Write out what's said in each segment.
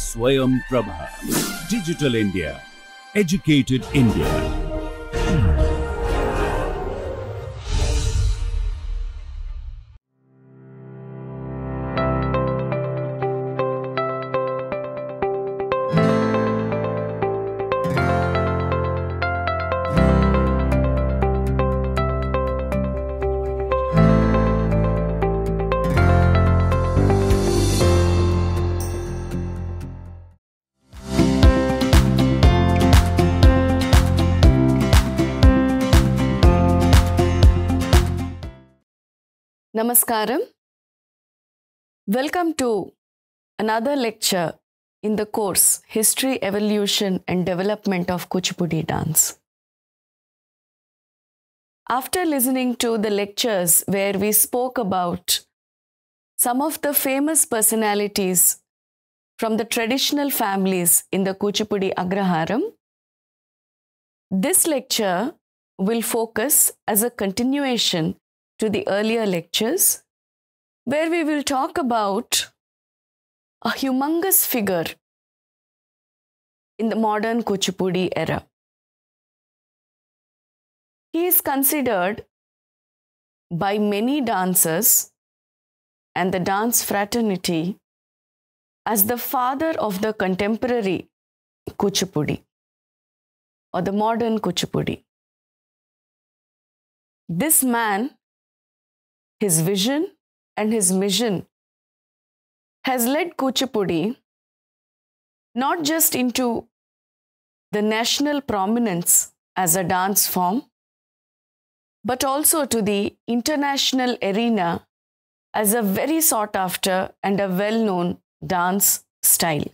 Swayam Prabha. Digital India. Educated India. Namaskaram. Welcome to another lecture in the course History, Evolution and Development of Kuchipudi Dance. After listening to the lectures where we spoke about some of the famous personalities from the traditional families in the Kuchipudi Agraharam, this lecture will focus as a continuation to the earlier lectures, where we will talk about a humongous figure in the modern Kuchipudi era. He is considered by many dancers and the dance fraternity as the father of the contemporary Kuchipudi or the modern Kuchipudi. This man, his vision and his mission has led Kuchipudi not just into the national prominence as a dance form, but also to the international arena as a very sought after and a well-known dance style.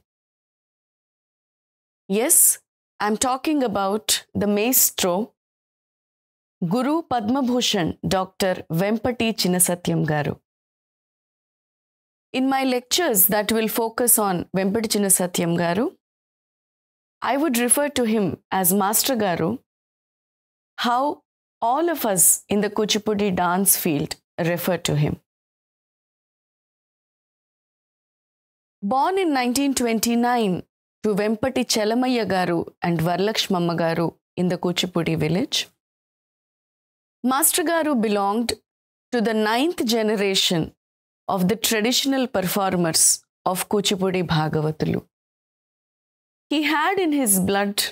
Yes, I'm talking about the maestro, Guru Padma Bhushan Dr. Vempati Chinna Satyam Garu. In my lectures that will focus on Vempati Chinna Satyam Garu, I would refer to him as Master Garu, how all of us in the Kuchipudi dance field refer to him. Born in 1929 to Vempati Chelamaya Garu and Varalakshmamma Garu in the Kuchipudi village, Master Garu belonged to the 9th generation of the traditional performers of Kuchipudi Bhagavatulu. He had in his blood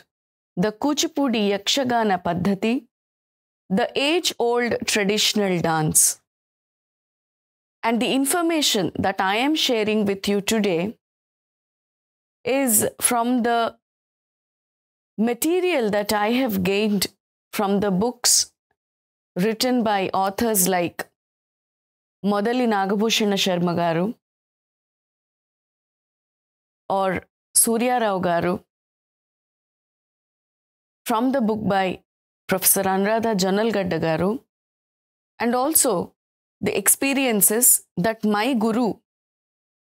the Kuchipudi Yakshagana Paddhati, the age-old traditional dance. And the information that I am sharing with you today is from the material that I have gained from the books written by authors like Modali Nagabhushana Sharma Garu or Surya Rao Garu, from the book by Professor Anuradha Janalgadda Garu, and also the experiences that my guru,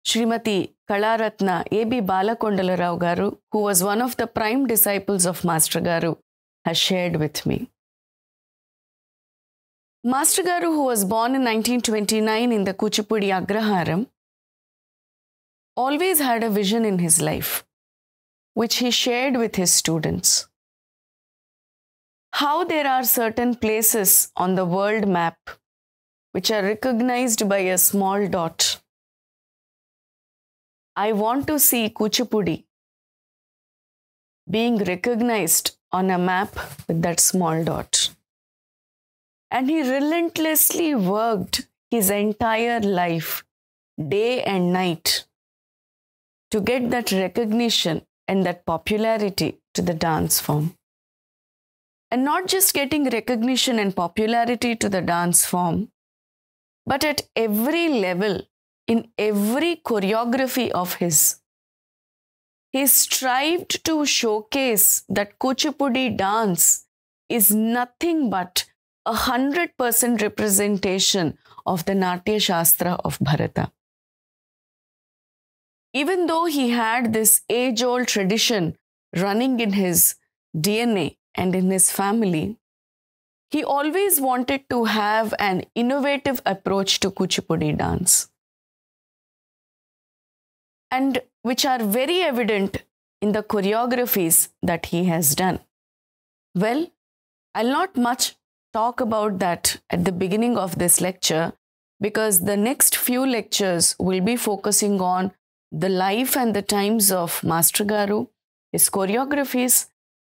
Srimati Kalaratna A.B. Balakondala Rao Garu, who was one of the prime disciples of Master Garu, has shared with me. Master Garu, who was born in 1929 in the Kuchipudi Agraharam, always had a vision in his life, which he shared with his students. How there are certain places on the world map which are recognized by a small dot. I want to see Kuchipudi being recognized on a map with that small dot. And he relentlessly worked his entire life, day and night, to get that recognition and that popularity to the dance form. And not just getting recognition and popularity to the dance form, but at every level, in every choreography of his, he strived to showcase that Kuchipudi dance is nothing but 100% representation of the Natya Shastra of Bharata. Even though he had this age-old tradition running in his DNA and in his family, he always wanted to have an innovative approach to Kuchipudi dance. and which are very evident in the choreographies that he has done. Well, I'll not much talk about that at the beginning of this lecture, because the next few lectures will be focusing on the life and the times of Master Garu, his choreographies,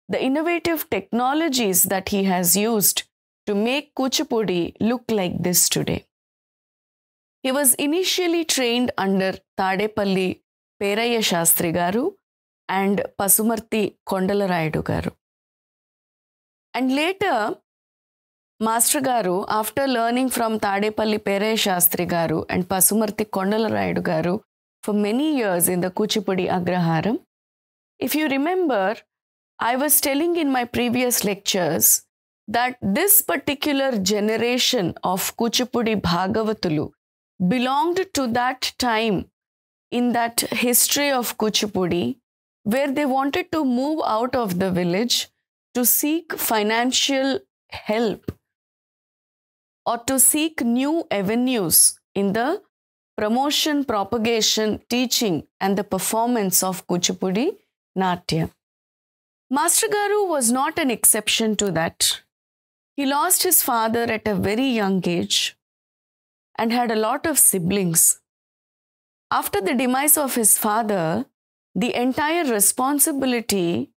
the innovative technologies that he has used to make Kuchipudi look like this today. He was initially trained under Tadepalli Peraya Shastri Garu and Pasumarti Kondalarayudu Garu. And later, Master Garu, after learning from Tadepalli Peraya Shastri Garu and Pasumarti Kondalarayudu Garu for many years in the Kuchipudi Agraharam, if you remember, I was telling in my previous lectures that this particular generation of Kuchipudi Bhagavatulu belonged to that time in that history of Kuchipudi where they wanted to move out of the village to seek financial help or to seek new avenues in the promotion, propagation, teaching and the performance of Kuchipudi Natyam. Master Garu was not an exception to that. He lost his father at a very young age and had a lot of siblings. After the demise of his father, the entire responsibility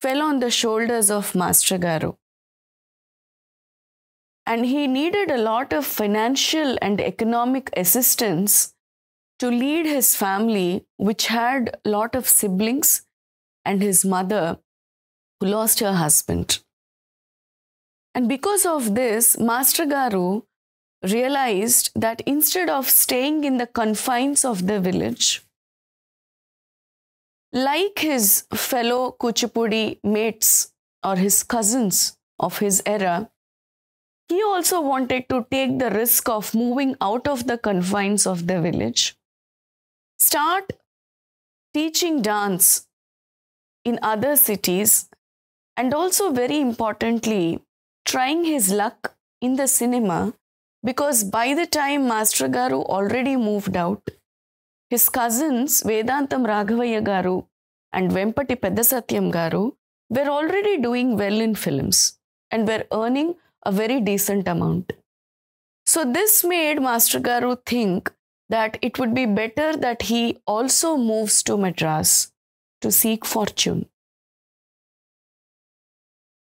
fell on the shoulders of Master Garu. And he needed a lot of financial and economic assistance to lead his family, which had a lot of siblings, and his mother, who lost her husband. And because of this, Master Garu realized that instead of staying in the confines of the village, like his fellow Kuchipudi mates or his cousins of his era, he also wanted to take the risk of moving out of the confines of the village, start teaching dance in other cities, and also very importantly, trying his luck in the cinema, because by the time Master Garu already moved out, his cousins Vedantam Raghavaya Garu and Vempati Pedda Satyam Garu were already doing well in films and were earning a very decent amount. So this made Master Garu think that it would be better that he also moves to Madras to seek fortune.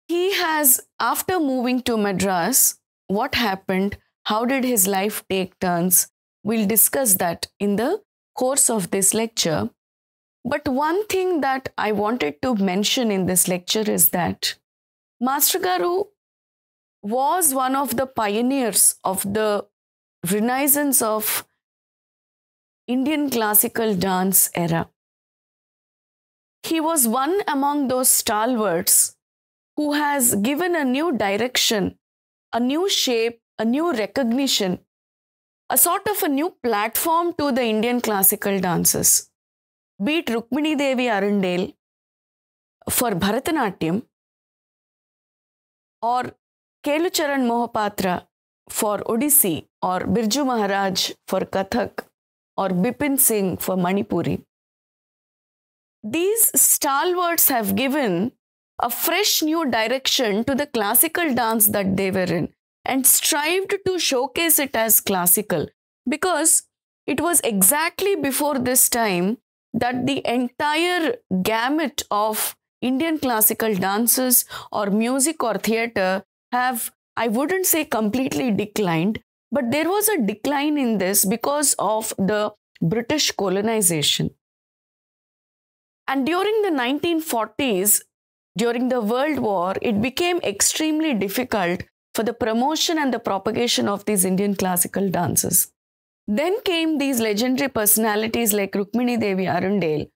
He has, after moving to Madras, what happened, how did his life take turns? We'll discuss that in the course of this lecture. But one thing that I wanted to mention in this lecture is that Master Garu was one of the pioneers of the renaissance of Indian classical dance era. He was one among those stalwarts who has given a new direction, a new shape, a new recognition, a sort of a new platform to the Indian classical dances. Be it Rukmini Devi Arundel for Bharatanatyam or Kelucharan Mohapatra for Odissi or Birju Maharaj for Kathak or Bipin Singh for Manipuri. These stalwarts have given a fresh new direction to the classical dance that they were in and strived to showcase it as classical, because it was exactly before this time that the entire gamut of Indian classical dances or music or theatre have, I wouldn't say completely declined, but there was a decline in this because of the British colonization. And during the 1940s, during the World War, it became extremely difficult for the promotion and the propagation of these Indian classical dances. Then came these legendary personalities like Rukmini Devi Arundel,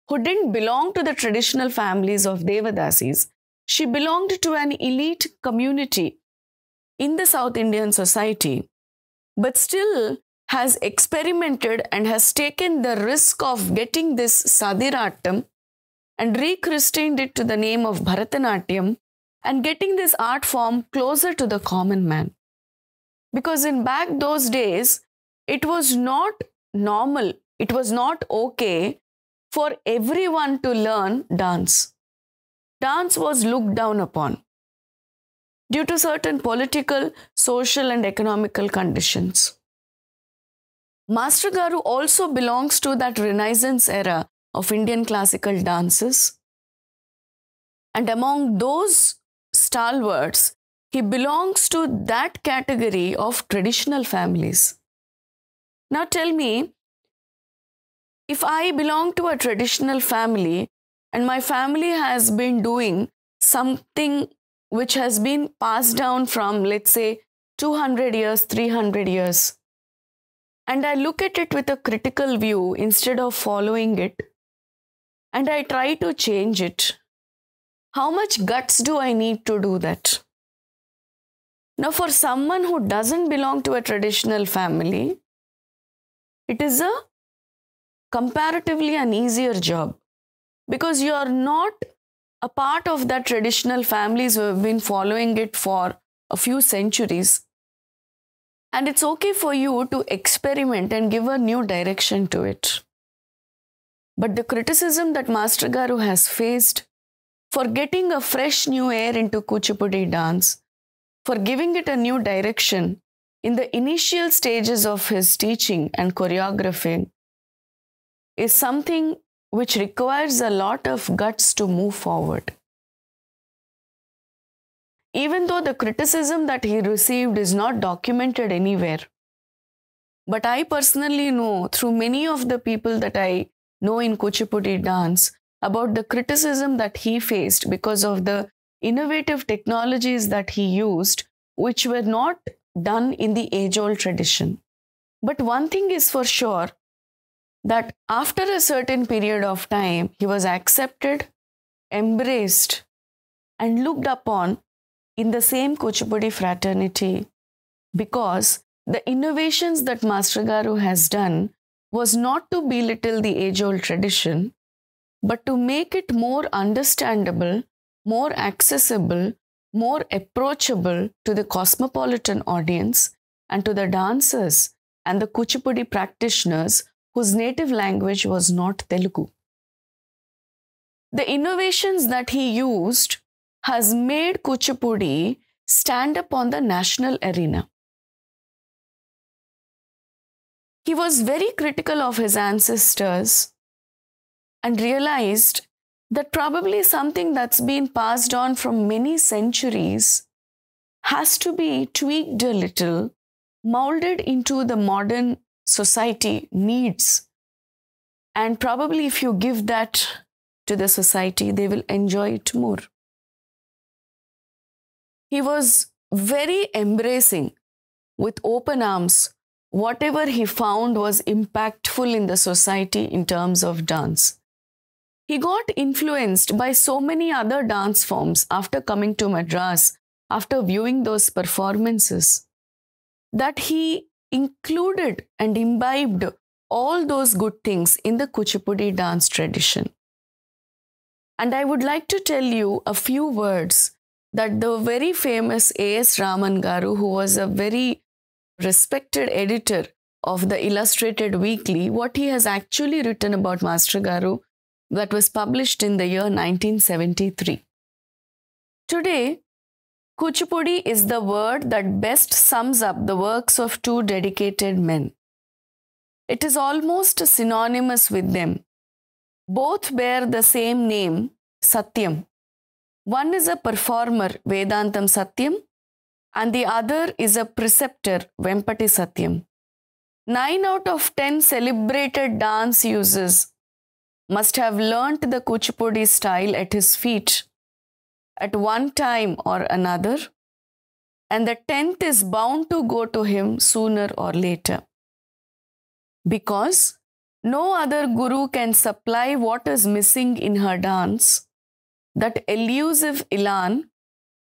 who didn't belong to the traditional families of Devadasis. She belonged to an elite community in the South Indian society, but still has experimented and has taken the risk of getting this Sadiratam and rechristened it to the name of Bharatanatyam and getting this art form closer to the common man. Because in back those days, it was not normal, it was not okay for everyone to learn dance. Dance was looked down upon due to certain political, social, and economical conditions. Master Garu also belongs to that Renaissance era of Indian classical dances. And among those stalwarts, he belongs to that category of traditional families. Now tell me, if I belong to a traditional family and my family has been doing something which has been passed down from, let's say, 200 years, 300 years, and I look at it with a critical view instead of following it, and I try to change it, how much guts do I need to do that? Now, for someone who doesn't belong to a traditional family, it is comparatively an easier job because you are not a part of that traditional families who have been following it for a few centuries. And it's okay for you to experiment and give a new direction to it. But the criticism that Master Garu has faced for getting a fresh new air into Kuchipudi dance, for giving it a new direction in the initial stages of his teaching and choreographing, is something which requires a lot of guts to move forward. Even though the criticism that he received is not documented anywhere, but I personally know through many of the people that I know in Kuchipudi dance about the criticism that he faced because of the innovative technologies that he used, which were not done in the age-old tradition. But one thing is for sure, that after a certain period of time, he was accepted, embraced, and looked upon in the same Kuchipudi fraternity, because the innovations that Master Garu has done was not to belittle the age-old tradition, but to make it more understandable, more accessible, more approachable to the cosmopolitan audience and to the dancers and the Kuchipudi practitioners whose native language was not Telugu. The innovations that he used has made Kuchipudi stand up on the national arena. He was very critical of his ancestors and realized that probably something that's been passed on from many centuries has to be tweaked a little, molded into the modern society needs. And probably if you give that to the society, they will enjoy it more. He was very embracing, with open arms, whatever he found was impactful in the society in terms of dance. He got influenced by so many other dance forms after coming to Madras, after viewing those performances, that he included and imbibed all those good things in the Kuchipudi dance tradition. And I would like to tell you a few words that the very famous A.S. Raman Garu, who was a very respected editor of the Illustrated Weekly, what he has actually written about Master Garu, that was published in the year 1973. Today, Kuchipudi is the word that best sums up the works of two dedicated men. It is almost synonymous with them. Both bear the same name, Satyam. One is a performer, Vedantam Satyam, and the other is a preceptor, Vempati Satyam. 9 out of 10 celebrated dance users must have learnt the Kuchipudi style at his feet at one time or another, and the 10th is bound to go to him sooner or later. Because no other guru can supply what is missing in her dance, that elusive elan,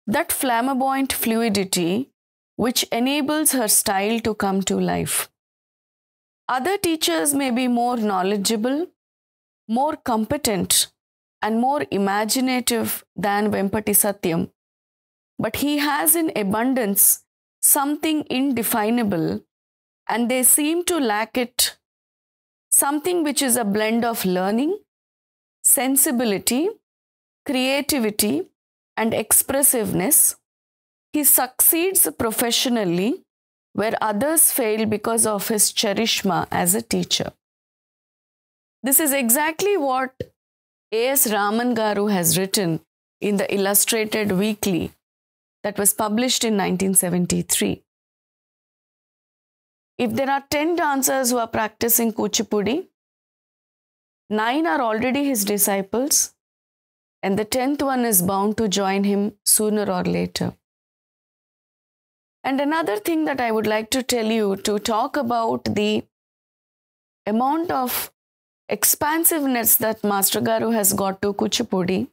that flamboyant fluidity which enables her style to come to life. Other teachers may be more knowledgeable, more competent, and more imaginative than Vempati Satyam, but he has in abundance something indefinable, and they seem to lack it, something which is a blend of learning sensibility, creativity, and expressiveness, he succeeds professionally where others fail because of his charisma as a teacher. This is exactly what A.S. Raman Garu has written in the Illustrated Weekly that was published in 1973. If there are 10 dancers who are practicing Kuchipudi, 9 are already his disciples, and the 10th one is bound to join him sooner or later. And another thing that I would like to tell you, to talk about the amount of expansiveness that Master Garu has got to Kuchipudi,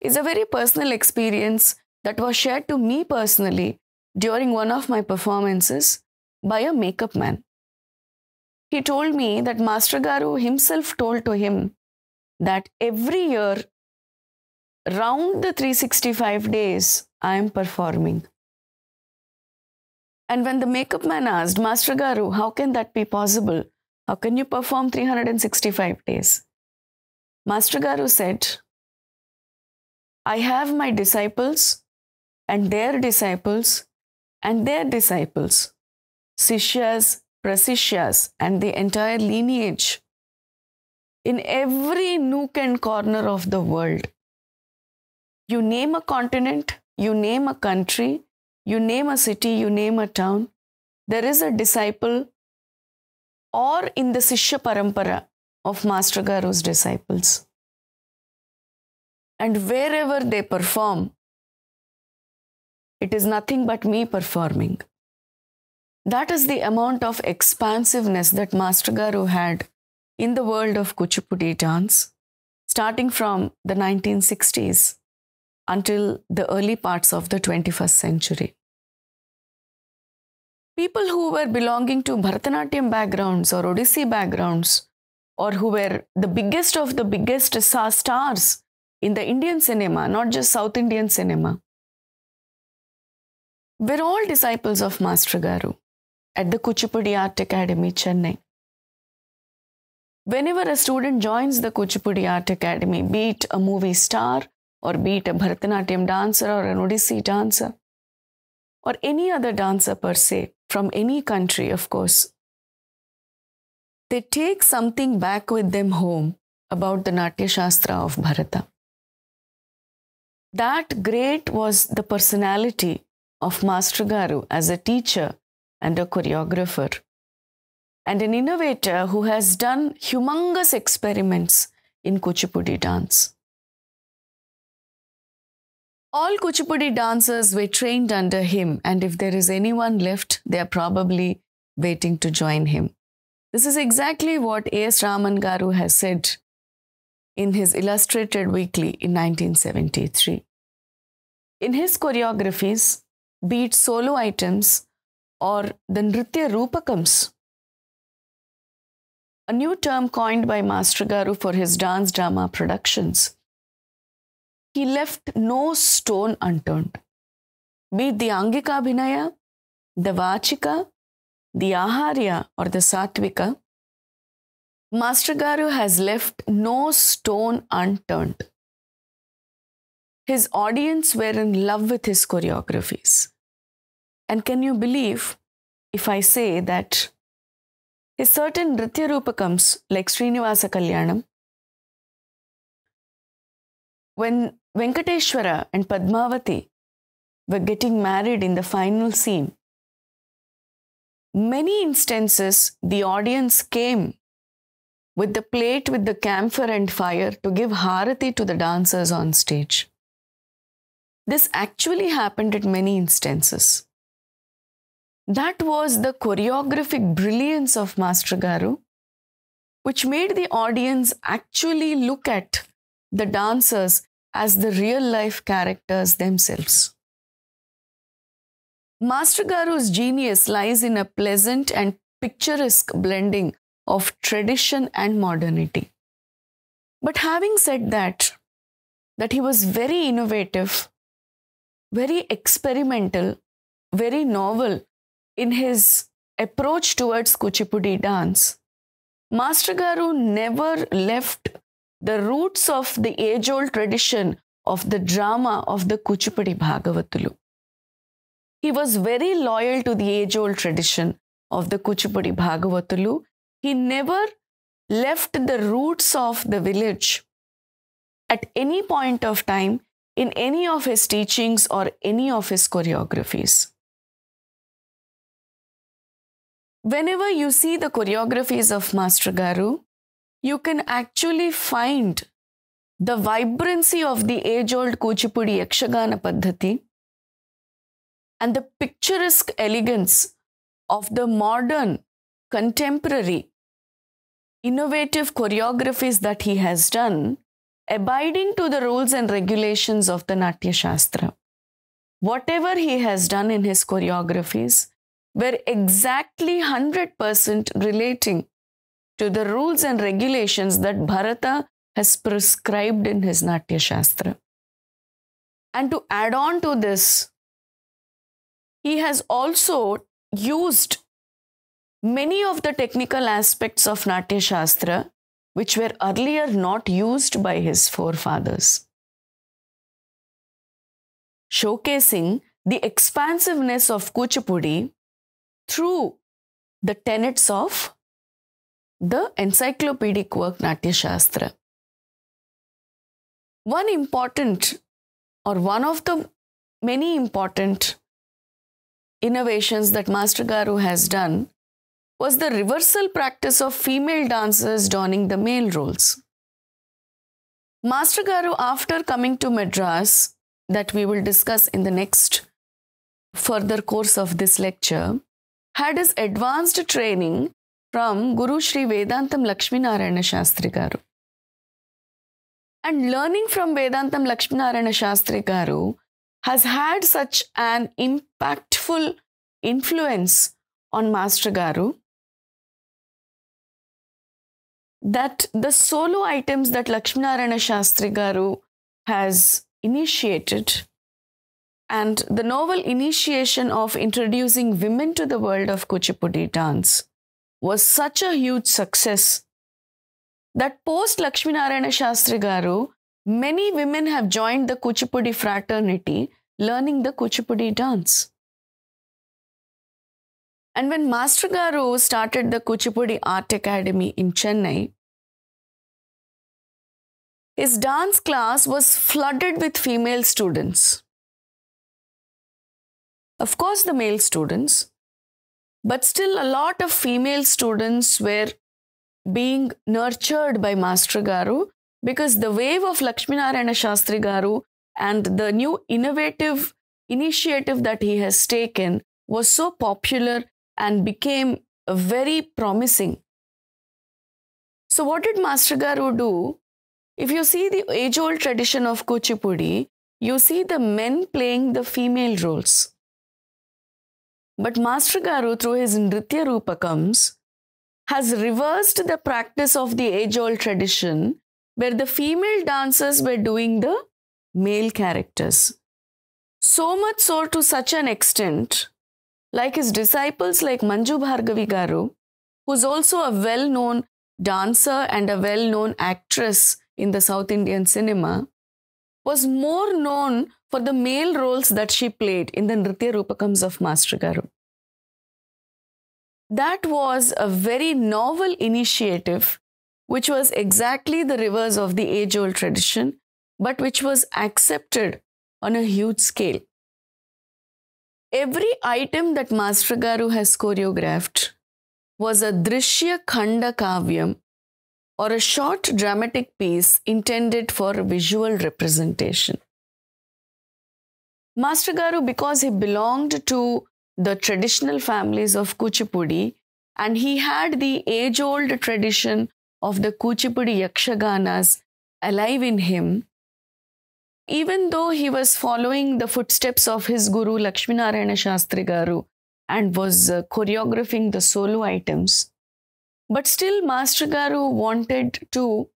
is a very personal experience that was shared to me personally during one of my performances by a makeup man. He told me that Master Garu himself told to him that every year, round the 365 days, I am performing. And when the makeup man asked, Master Garu, how can that be possible? How can you perform 365 days? Master Garu said, I have my disciples and their disciples and their disciples, Sishyas, Prasishyas, and the entire lineage in every nook and corner of the world. You name a continent, you name a country, you name a city, you name a town, there is a disciple or in the Sishya Parampara of Master Garu's disciples. And wherever they perform, it is nothing but me performing. That is the amount of expansiveness that Master Garu had in the world of Kuchipudi dance, starting from the 1960s until the early parts of the 21st century. People who were belonging to Bharatanatyam backgrounds or Odissi backgrounds, or who were the biggest of the biggest stars in the Indian cinema, not just South Indian cinema, were all disciples of Master Garu at the Kuchipudi Art Academy, Chennai. Whenever a student joins the Kuchipudi Art Academy, be it a movie star, or be it a Bharatanatyam dancer or an Odissi dancer, or any other dancer per se, from any country, of course, they take something back with them home about the Natya Shastra of Bharata. That great was the personality of Master Garu as a teacher and a choreographer, and an innovator who has done humongous experiments in Kuchipudi dance. All Kuchipudi dancers were trained under him, and if there is anyone left, they are probably waiting to join him. This is exactly what A.S. Raman Garu has said in his Illustrated Weekly in 1973. In his choreographies, be it solo items or the Nritya Rupakams, a new term coined by Master Garu for his dance drama productions, he left no stone unturned. Be it the Angika Abhinaya, the Vachika, the Aharya or the Satvika, Master Garu has left no stone unturned. His audience were in love with his choreographies. And can you believe if I say that his certain Nritya Rupakams like Srinivasa Kalyanam, when Venkateshwara and Padmavati were getting married in the final scene, many instances the audience came with the plate with the camphor and fire to give harati to the dancers on stage. This actually happened at many instances. That was the choreographic brilliance of Master Garu, which made the audience actually look at the dancers as the real-life characters themselves. Master Garu's genius lies in a pleasant and picturesque blending of tradition and modernity. But having said that he was very innovative, very experimental, very novel in his approach towards Kuchipudi dance, Master Garu never left the roots of the age-old tradition of the drama of the Kuchipudi Bhagavatulu. He was very loyal to the age-old tradition of the Kuchipudi Bhagavatulu. He never left the roots of the village at any point of time in any of his teachings or any of his choreographies. Whenever you see the choreographies of Master Garu, you can actually find the vibrancy of the age-old Kuchipudi Yakshagana Paddhati and the picturesque elegance of the modern, contemporary, innovative choreographies that he has done, abiding to the rules and regulations of the Natya Shastra. Whatever he has done in his choreographies were exactly 100% relating to the rules and regulations that Bharata has prescribed in his Natya Shastra. And to add on to this, he has also used many of the technical aspects of Natya Shastra which were earlier not used by his forefathers, showcasing the expansiveness of Kuchipudi through the tenets of the encyclopedic work Natya Shastra. One of the many important innovations that Master Garu has done was the reversal practice of female dancers donning the male roles. Master Garu, after coming to Madras, that we will discuss in the next further course of this lecture, had his advanced training from Guru Shri Vedantam Lakshminarayana Shastri Garu. And learning from Vedantam Lakshminarayana Shastri Garu has had such an impactful influence on Master Garu that the solo items that Lakshminarayana Shastri Garu has initiated and the novel initiation of introducing women to the world of Kuchipudi dance was such a huge success that post Lakshminarayana Shastri Garu, many women have joined the Kuchipudi fraternity learning the Kuchipudi dance. And when Master Garu started the Kuchipudi Art Academy in Chennai, his dance class was flooded with female students. Of course, the male students, but still a lot of female students were being nurtured by Master Garu because the wave of Lakshminarayana Shastri Garu and the new innovative initiative that he has taken was so popular and became very promising. So what did Master Garu do? If you see the age-old tradition of Kuchipudi, you see the men playing the female roles. But Master Garu, through his Nritya Rupakams, has reversed the practice of the age-old tradition where the female dancers were doing the male characters. So much so to such an extent, like his disciples like Manju Bhargavi Garu, who's also a well-known dancer and a well-known actress in the South Indian cinema, was more known for the male roles that she played in the Nritya Rupakams of Master Garu. That was a very novel initiative, which was exactly the reverse of the age-old tradition, but which was accepted on a huge scale. Every item that Master Garu has choreographed was a Drishya Khanda Kavyam, or a short dramatic piece intended for visual representation. Master Garu, because he belonged to the traditional families of Kuchipudi and he had the age-old tradition of the Kuchipudi Yakshaganas alive in him, even though he was following the footsteps of his guru Lakshminarayana Shastri Garu and was choreographing the solo items, but still Master Garu wanted to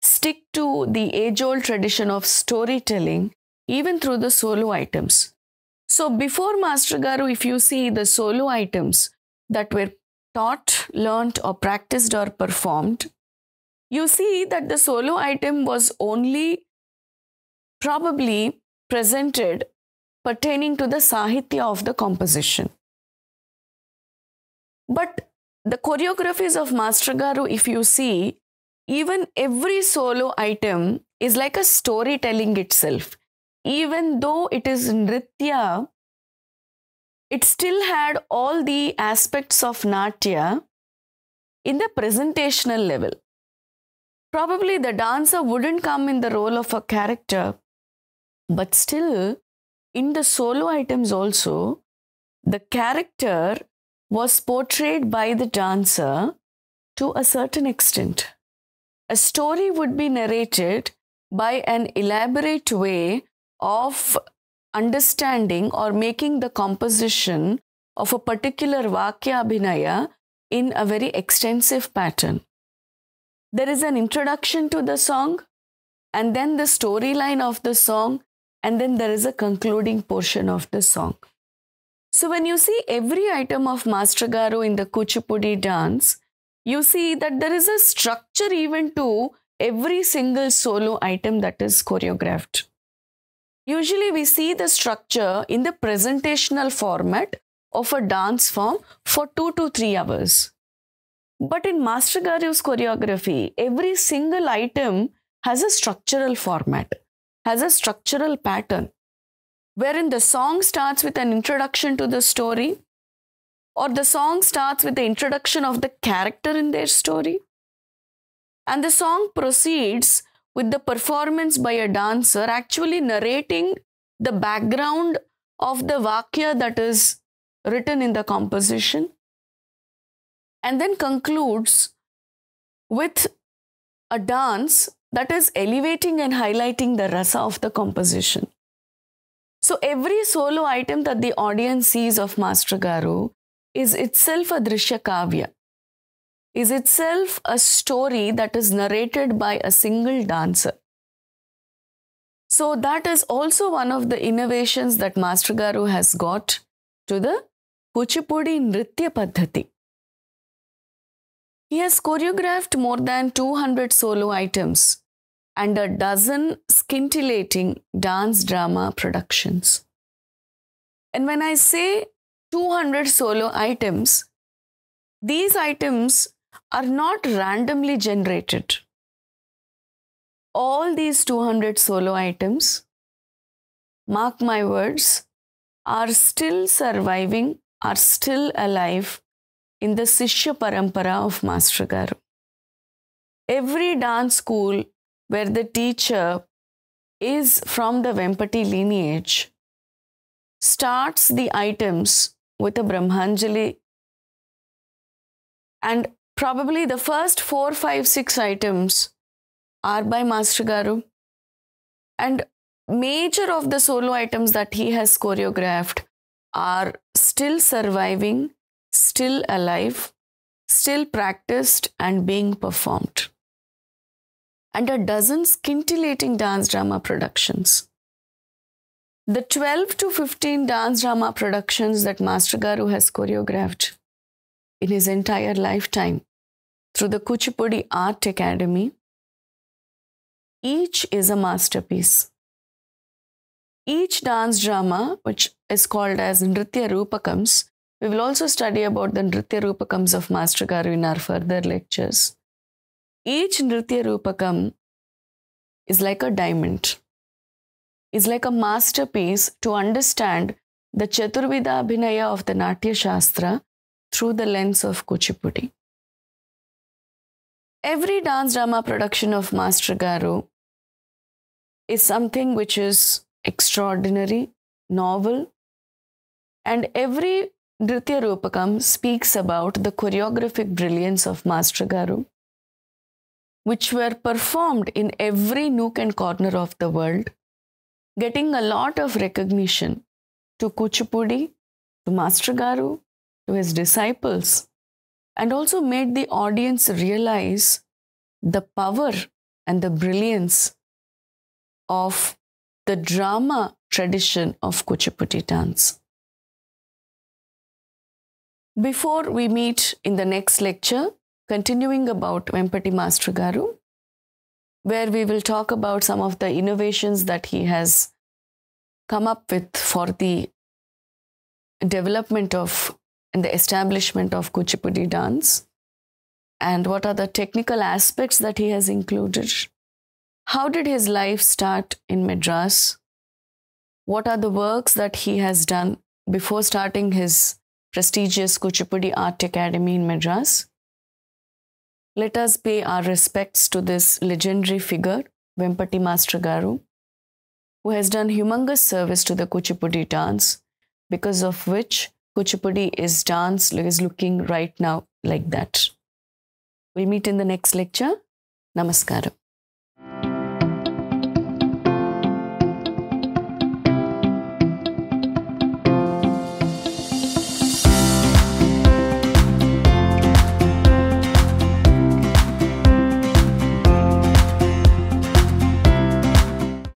stick to the age-old tradition of storytelling even through the solo items. So before Master Garu, if you see the solo items that were taught, learnt or practiced or performed, you see that the solo item was only probably presented pertaining to the Sahitya of the composition. But the choreographies of Master Garu, if you see, even every solo item is like a storytelling itself. Even though it is Nritya, it still had all the aspects of Natya in the presentational level. Probably the dancer wouldn't come in the role of a character, but still in the solo items also, the character was portrayed by the dancer to a certain extent. A story would be narrated by an elaborate way of understanding or making the composition of a particular Vakya Abhinaya in a very extensive pattern. There is an introduction to the song, and then the storyline of the song, and then there is a concluding portion of the song. So when you see every item of Master Garu in the Kuchipudi dance, you see that there is a structure even to every single solo item that is choreographed. Usually we see the structure in the presentational format of a dance form for 2 to 3 hours. But in Master Garu's choreography, every single item has a structural format, has a structural pattern, wherein the song starts with an introduction to the story, or the song starts with the introduction of the character in their story, and the song proceeds with the performance by a dancer actually narrating the background of the Vakya that is written in the composition, and then concludes with a dance that is elevating and highlighting the rasa of the composition. So every solo item that the audience sees of Master Garu is itself a Drishya Kavya, is itself a story that is narrated by a single dancer. So that is also one of the innovations that Master Garu has got to the Kuchipudi Nritya Paddhati. He has choreographed more than 200 solo items and a dozen scintillating dance drama productions. And when I say 200 solo items, these items are not randomly generated. All these 200 solo items, mark my words, are still surviving, are still alive in the Sishya Parampara of Master Garu. Every dance school where the teacher is from the Vempati lineage starts the items with a Brahmanjali, and probably the first 4, 5, 6 items are by Master Garu, and major of the solo items that he has choreographed are still surviving, still alive, still practiced and being performed. And a dozen scintillating dance drama productions. The 12 to 15 dance drama productions that Master Garu has choreographed in his entire lifetime through the Kuchipudi Art Academy, each is a masterpiece. Each dance drama, which is called as Nritya Rupakams, we will also study about the Nritya Rupakams of Master Garu in our further lectures. Each Nritya Rupakam is like a diamond, is like a masterpiece to understand the Chaturvida Abhinaya of the Natya Shastra through the lens of Kuchipudi. Every dance drama production of Master Garu is something which is extraordinary, novel, and every Nritya Rupakam speaks about the choreographic brilliance of Master Garu, which were performed in every nook and corner of the world, getting a lot of recognition to Kuchipudi, to Master Garu, to his disciples, and also made the audience realize the power and the brilliance of the drama tradition of Kuchipudi dance. Before we meet in the next lecture, continuing about Vempati Master Garu, where we will talk about some of the innovations that he has come up with for the development of and the establishment of Kuchipudi dance, and what are the technical aspects that he has included. How did his life start in Madras? What are the works that he has done before starting his prestigious Kuchipudi Art Academy in Madras? Let us pay our respects to this legendary figure, Vempati Master Garu, who has done humongous service to the Kuchipudi dance, because of which Kuchipudi is looking right now like that. We'll meet in the next lecture. Namaskaram.